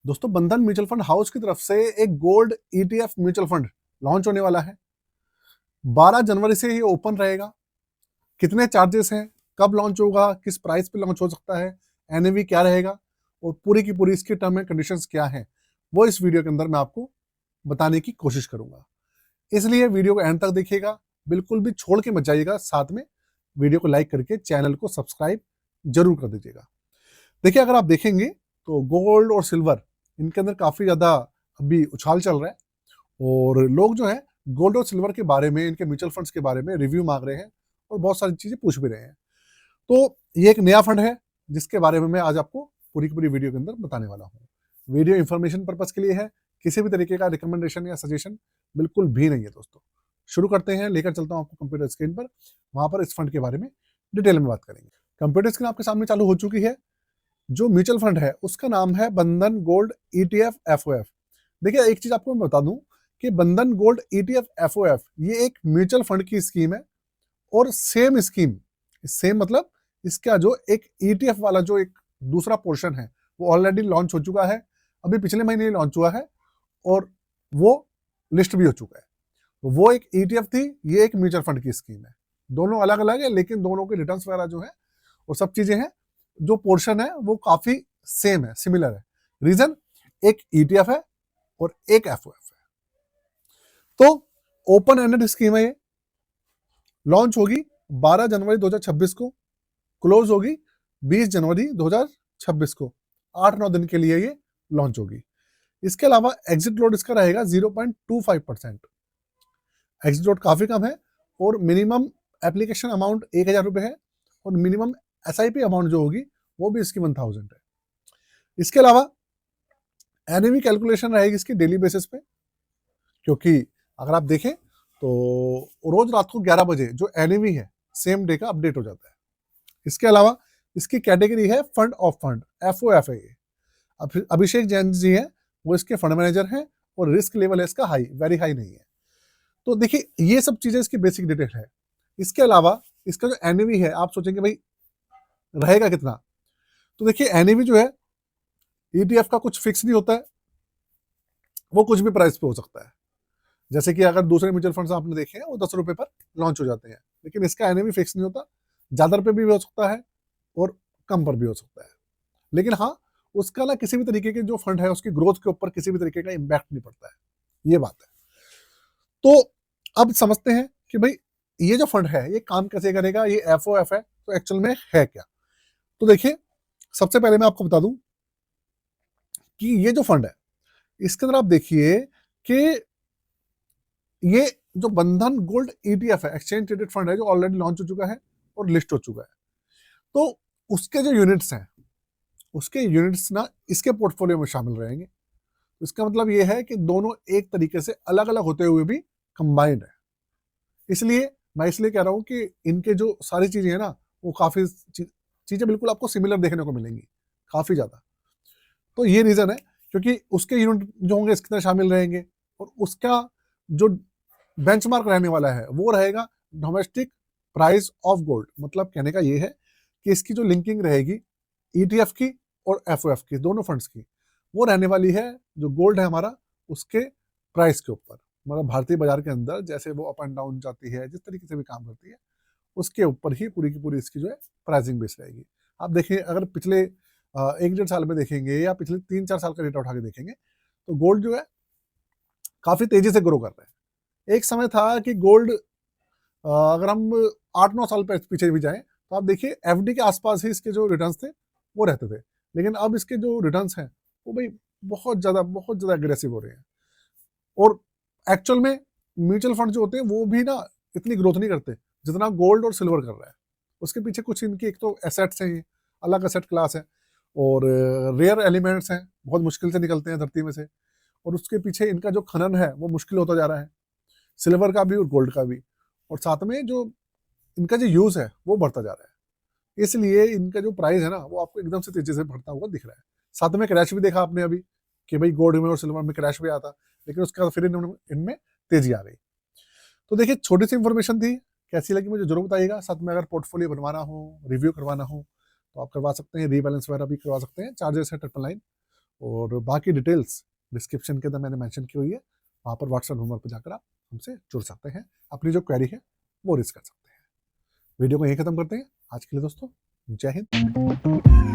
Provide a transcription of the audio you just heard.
दोस्तों बंधन mutual fund house की तरफ से एक gold ETF mutual fund launch होने वाला है। 12 जनवरी से ये ओपन रहेगा। कितने चार्जेस हैं, कब लॉन्च होगा, किस प्राइस पे लॉन्च हो सकता है, एनएवी क्या रहेगा और पूरी की पूरी इसकी टर्म एंड कंडीशंस क्या हैं, वो इस वीडियो के अंदर मैं आपको बताने की कोशिश करूंगा। इसलिए वीडियो को एंड तक देखिएगा, बिल्कुल भी छोड़ के मत जाइएगा। साथ में वीडियो को लाइक करके चैनल को सब्सक्राइब जरूर कर दीजिएगा। देखिए, अगर आप देखेंगे तो गोल्ड और सिल्वर इनके अंदर काफी ज्यादा अभी उछाल चल रहा है और लोग जो है गोल्ड और सिल्वर के बारे में, इनके म्यूचुअल फंड्स के बारे में रिव्यू मांग रहे हैं और बहुत सारी चीजें पूछ भी रहे हैं। तो ये एक नया फंड है जिसके बारे में मैं आज आपको पूरी की पूरी वीडियो के अंदर बताने वाला हूँ। वीडियो इंफॉर्मेशन पर्पज के लिए है, किसी भी तरीके का रिकमेंडेशन या सजेशन बिल्कुल भी नहीं है। दोस्तों शुरू करते हैं, लेकर चलता हूँ आपको कंप्यूटर स्क्रीन पर। वहां पर इस फंड के बारे में डिटेल में बात करेंगे। कंप्यूटर स्क्रीन आपके सामने चालू हो चुकी है। जो म्यूचुअल फंड है उसका नाम है बंधन गोल्ड ईटीएफ एफओएफ। देखिए, एक चीज आपको मैं बता दूं कि बंधन गोल्ड ईटीएफ एफओएफ ये एक म्यूचुअल फंड की स्कीम है और सेम मतलब इसका जो एक ईटीएफ वाला जो एक दूसरा पोर्शन है वो ऑलरेडी लॉन्च हो चुका है। अभी पिछले महीने ही लॉन्च हुआ है और वो लिस्ट भी हो चुका है। तो वो एक ईटीएफ थी, ये एक म्यूचुअल फंड की स्कीम है। दोनों अलग अलग है, लेकिन दोनों के रिटर्न्स वगैरह जो है और सब चीजें हैं, जो पोर्शन है वो काफी सेम है, सिमिलर है। रीजन, एक ईटीएफ है और एक एफओएफ है। तो ओपन एंडेड स्कीम है। ये लॉन्च होगी 12 जनवरी 2026 को, क्लोज होगी 20 जनवरी 2026 को। 8-9 दिन के लिए ये लॉन्च होगी। इसके अलावा एग्जिट लोड इसका रहेगा 0.25%। एग्जिट लोड काफी कम है और मिनिमम एप्लीकेशन अमाउंट 1000 रुपए है और मिनिमम एसआईपी अमाउंट जो होगी वो भी इसकी 1000 है। इसके अलावा एनएवी कैलकुलेशन रहेगी इसकी डेली बेसिस पे, क्योंकि अगर आप देखें तो रोज रात को 11 बजे जो एनएवी है सेम डे का अपडेट हो जाता है। इसके अलावा इसकी कैटेगरी है फंड ऑफ फंड, एफओएफ है ये। अभिषेक जैन जी हैं, वो इसके फंड मैनेजर हैं और रिस्क लेवल है इसका हाई, वेरी हाई नहीं है। तो देखिए, ये सब चीजें इसकी बेसिक डिटेल है। इसके अलावा इसका जो एनएवी है, आप सोचेंगे भाई रहेगा कितना, तो देखिए एनएवी जो है ईटीएफ का कुछ फिक्स नहीं होता है, वो कुछ भी प्राइस पे हो सकता है। जैसे कि अगर दूसरे म्यूचुअल फंड्स आपने देखे हैं वो 10 रुपए पर लॉन्च हो जाते हैं, लेकिन इसका एनएवी फिक्स नहीं होता। ज्यादा रुपए भी हो सकता है और कम पर भी हो सकता है। लेकिन हाँ, उसका ना किसी भी तरीके के जो फंड है उसकी ग्रोथ के ऊपर किसी भी तरीके का इम्पैक्ट नहीं पड़ता है, ये बात है। तो अब समझते हैं कि भाई ये जो फंड है ये काम कैसे करेगा, ये एफओएफ है तो एक्चुअल में है क्या। तो देखिए, सबसे पहले मैं आपको बता दूं कि ये जो फंड है इसके अंदर आप देखिए कि ये जो बंधन गोल्ड ईटीएफ है, एक्सचेंज ट्रेडेड फंड है, जो ऑलरेडी लॉन्च हो चुका है और लिस्ट हो चुका है। तो उसके जो यूनिट्स हैं, उसके यूनिट्स ना इसके पोर्टफोलियो में शामिल रहेंगे। इसका मतलब ये है कि दोनों एक तरीके से अलग अलग होते हुए भी कंबाइंड है। इसलिए मैं इसलिए कह रहा हूं कि इनके जो सारी चीजें हैं ना, वो काफी चीजें बिल्कुल आपको सिमिलर देखने को मिलेंगी, काफी ज्यादा। तो ये रीजन है, क्योंकि उसके यूनिट जो होंगे इसके अंदर शामिल रहेंगे और उसका जो बेंचमार्क रहने वाला है वो रहेगा डोमेस्टिक प्राइस ऑफ गोल्ड। मतलब कहने का ये है कि इसकी जो लिंकिंग रहेगी ईटीएफ की और एफओएफ की, दोनों फंड्स की, वो रहने वाली है जो गोल्ड है हमारा उसके प्राइस के ऊपर। मतलब भारतीय बाजार के अंदर जैसे वो अप एंड डाउन जाती है, जिस तरीके से भी काम करती है, उसके ऊपर ही पूरी की पूरी इसकी जो है प्राइसिंग बेस रहेगी। आप देखिए, अगर पिछले 1-1.5 साल में देखेंगे या पिछले 3-4 साल का डेटा उठा के देखेंगे तो गोल्ड जो है काफी तेजी से ग्रो कर रहा है। एक समय था कि गोल्ड, अगर हम 8-9 साल पीछे भी जाएं तो आप देखिए एफडी के आसपास ही इसके जो रिटर्न्स थे वो रहते थे। लेकिन अब इसके जो रिटर्न्स हैं वो भाई बहुत ज्यादा एग्रेसिव हो रहे हैं। और एक्चुअल में म्यूचुअल फंड जो होते हैं वो भी ना इतनी ग्रोथ नहीं करते जितना गोल्ड और सिल्वर कर रहा है। उसके पीछे कुछ इनकी एक तो एसेट्स हैं, अलग एसेट क्लास है और रेयर एलिमेंट्स हैं, बहुत मुश्किल से निकलते हैं धरती में से, और उसके पीछे इनका जो खनन है वो मुश्किल होता जा रहा है, सिल्वर का भी और गोल्ड का भी। और साथ में जो इनका जो यूज है वो बढ़ता जा रहा है, इसलिए इनका जो प्राइस है ना वो आपको एकदम से तेजी से बढ़ता हुआ दिख रहा है। साथ में क्रैश भी देखा आपने अभी कि भाई गोल्ड में और सिल्वर में क्रैश भी आता, लेकिन उसके बाद फिर इनमें तेजी आ गई। तो देखिए, छोटी सी इंफॉर्मेशन थी, कैसी लगी मुझे जरूर बताइएगा। साथ में अगर पोर्टफोलियो बनवाना हो, रिव्यू करवाना हो तो आप करवा सकते हैं, रीबैलेंस वगैरह भी करवा सकते हैं। चार्जेस है 999। और बाकी डिटेल्स डिस्क्रिप्शन के अंदर मैंने मेंशन की हुई है, वहाँ पर व्हाट्सएप नंबर पर जाकर आप हमसे जुड़ सकते हैं, अपनी जो क्वेरी है वो रेज कर सकते हैं। वीडियो को यहीं खत्म करते हैं आज के लिए दोस्तों। जय हिंद।